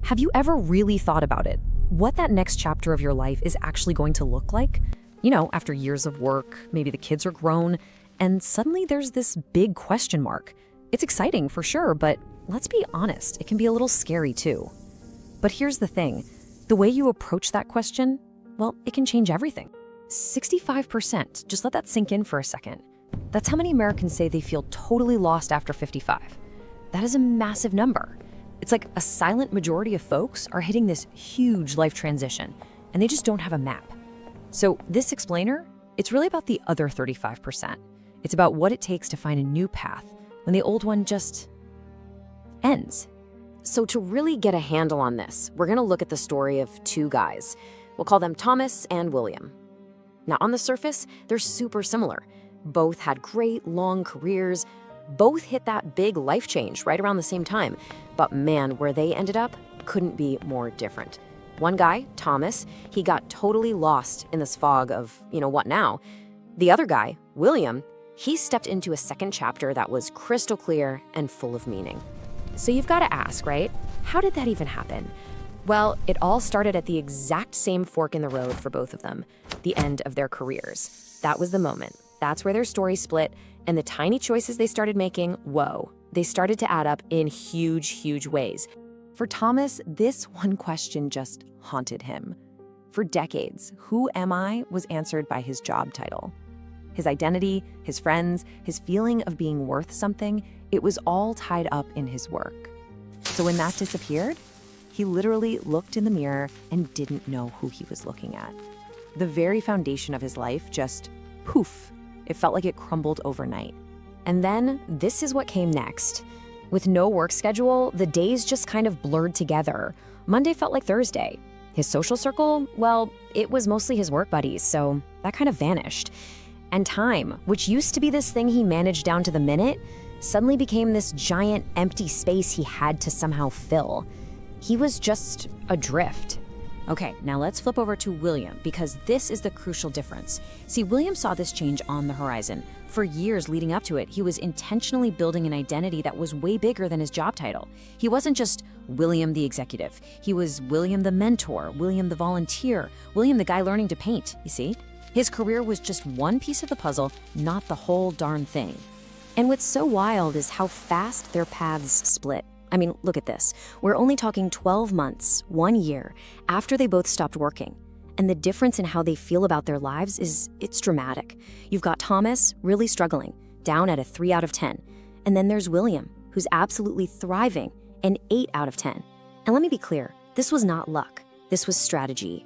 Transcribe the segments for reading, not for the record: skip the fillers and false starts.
Have you ever really thought about it? What that next chapter of your life is actually going to look like? After years of work, maybe the kids are grown, and suddenly there's this big question mark. It's exciting for sure, but let's be honest, it can be a little scary too. But here's the thing, the way you approach that question, well, it can change everything. 65%, just let that sink in for a second. That's how many Americans say they feel totally lost after 55. That is a massive number. It's like a silent majority of folks are hitting this huge life transition, and they just don't have a map. So this explainer, it's really about the other 35%. It's about what it takes to find a new path when the old one just ends. So to really get a handle on this, we're going to look at the story of two guys. We'll call them Thomas and William. Now, on the surface, they're super similar. Both had great, long careers. Both hit that big life change right around the same time. But man, where they ended up couldn't be more different. One guy, Thomas, he got totally lost in this fog of, what now? The other guy, William, he stepped into a second chapter that was crystal clear and full of meaning. So you've got to ask, right? How did that even happen? Well, it all started at the exact same fork in the road for both of them, the end of their careers. That was the moment. That's where their story split, and the tiny choices they started making, whoa, they started to add up in huge, huge ways. For Thomas, this one question just haunted him. For decades, who am I was answered by his job title. His identity, his friends, his feeling of being worth something, it was all tied up in his work. So when that disappeared, he literally looked in the mirror and didn't know who he was looking at. The very foundation of his life just poof. It felt like it crumbled overnight. And then this is what came next. With no work schedule, the days just kind of blurred together. Monday felt like Thursday. His social circle, well, it was mostly his work buddies, so that kind of vanished. And time, which used to be this thing he managed down to the minute, suddenly became this giant empty space he had to somehow fill. He was just adrift. Okay, now let's flip over to William, because this is the crucial difference. See, William saw this change on the horizon. For years leading up to it, he was intentionally building an identity that was way bigger than his job title. He wasn't just William the executive. He was William the mentor, William the volunteer, William the guy learning to paint, you see? His career was just one piece of the puzzle, not the whole darn thing. And what's so wild is how fast their paths split. I mean, look at this. We're only talking 12 months, 1 year, after they both stopped working. And the difference in how they feel about their lives it's dramatic. You've got Thomas really struggling, down at a 3 out of 10. And then there's William, who's absolutely thriving, an 8 out of 10. And let me be clear, this was not luck. This was strategy.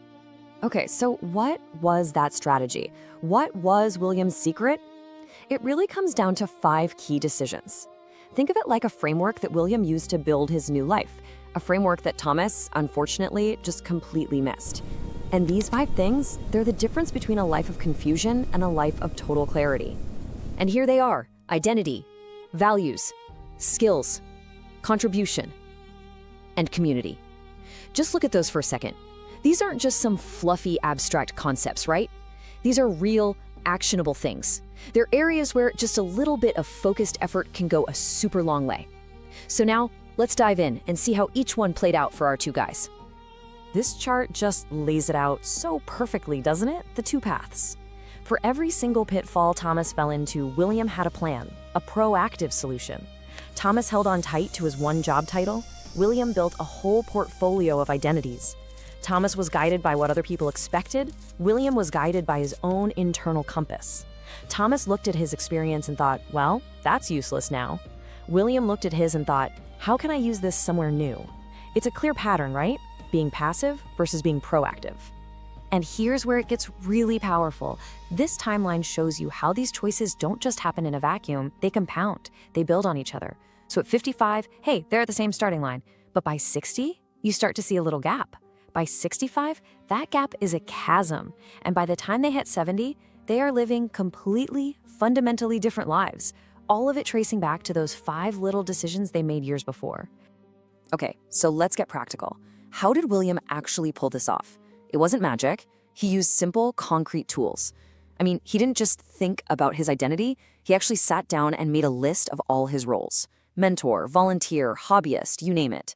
Okay, so what was that strategy? What was William's secret? It really comes down to 5 key decisions. Think of it like a framework that William used to build his new life, a framework that Thomas, unfortunately, just completely missed. And these 5 things, they're the difference between a life of confusion and a life of total clarity. And here they are: identity, values, skills, contribution, and community. Just look at those for a second. These aren't just some fluffy, abstract concepts, right? These are real, actionable things. They're areas where just a little bit of focused effort can go a super long way. So now, let's dive in and see how each one played out for our two guys. This chart just lays it out so perfectly, doesn't it? The 2 paths. For every single pitfall Thomas fell into, William had a plan, a proactive solution. Thomas held on tight to his one job title. William built a whole portfolio of identities. Thomas was guided by what other people expected. William was guided by his own internal compass. Thomas looked at his experience and thought, well, that's useless now. William looked at his and thought, how can I use this somewhere new? It's a clear pattern, right? Being passive versus being proactive. And here's where it gets really powerful. This timeline shows you how these choices don't just happen in a vacuum, they compound, they build on each other. So at 55, hey, they're at the same starting line. But by 60, you start to see a little gap. By 65, that gap is a chasm. And by the time they hit 70, they are living completely, fundamentally different lives, all of it tracing back to those 5 little decisions they made years before. Okay, so let's get practical. How did William actually pull this off? It wasn't magic. He used simple, concrete tools. I mean, he didn't just think about his identity. He actually sat down and made a list of all his roles. Mentor, volunteer, hobbyist, you name it.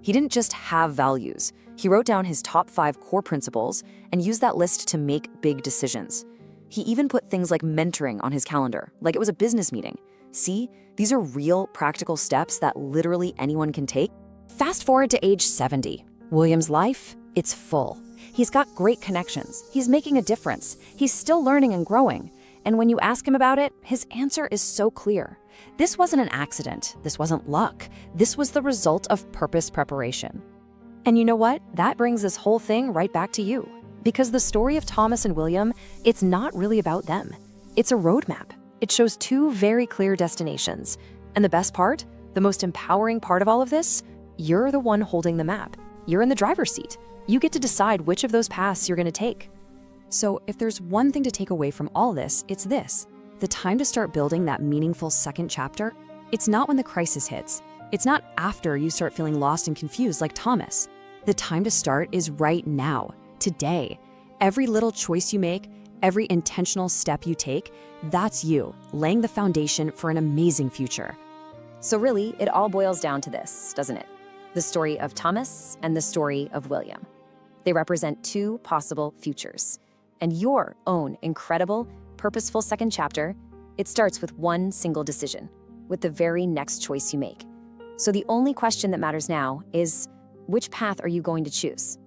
He didn't just have values. He wrote down his top 5 core principles and used that list to make big decisions. He even put things like mentoring on his calendar, like it was a business meeting. See, these are real, practical steps that literally anyone can take. Fast forward to age 70. William's life, it's full. He's got great connections. He's making a difference. He's still learning and growing. And when you ask him about it, his answer is so clear. This wasn't an accident. This wasn't luck. This was the result of purpose preparation. And you know what? That brings this whole thing right back to you. Because the story of Thomas and William, it's not really about them. It's a roadmap. It shows 2 very clear destinations. And the best part, the most empowering part of all of this, you're the one holding the map. You're in the driver's seat. You get to decide which of those paths you're going to take. So if there's one thing to take away from all this, it's this. The time to start building that meaningful second chapter, it's not when the crisis hits. It's not after you start feeling lost and confused like Thomas. The time to start is right now, today. Every little choice you make, every intentional step you take, that's you, laying the foundation for an amazing future. So really, it all boils down to this, doesn't it? The story of Thomas and the story of William. They represent 2 possible futures. And your own incredible, purposeful second chapter, it starts with one single decision, with the very next choice you make. So the only question that matters now is, which path are you going to choose?